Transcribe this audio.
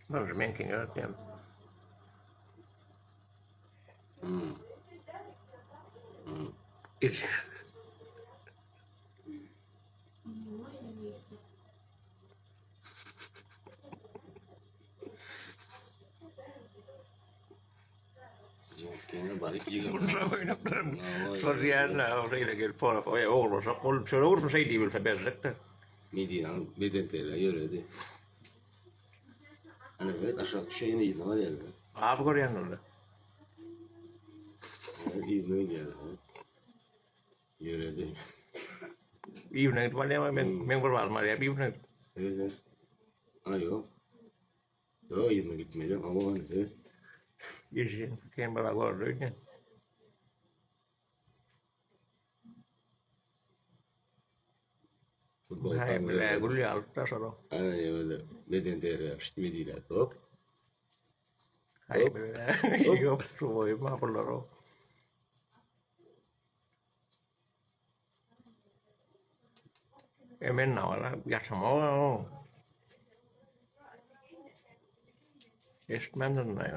Non se menkin öğretmen. İç. Kenga barik yiga. Bunsa oynaklarım. Sorriana orayla gelip para. Oya oğlu sakol. Şöyle vursun şey değil bilse bezrekte. Medinan beden tele yöredi. Ana evet aşağı şeyine izin var ya. Abi koruyan orada. İzne geldi. Yöredi. İyi ne var ya ben kurban var ya bir ne. Evet. Ha yok. Yok izne gitmeyeceğim ama hani evet. Yeşil. Kim bana gördü ne? Futbol Hayır kamera. bile gülüyor altta sonra. Aynen öyle. Beden tele işte mediyle hop. Hayır bile yok su boyu mahvolur o. Em bên nào là giặt sầm máu không? Yes, man, này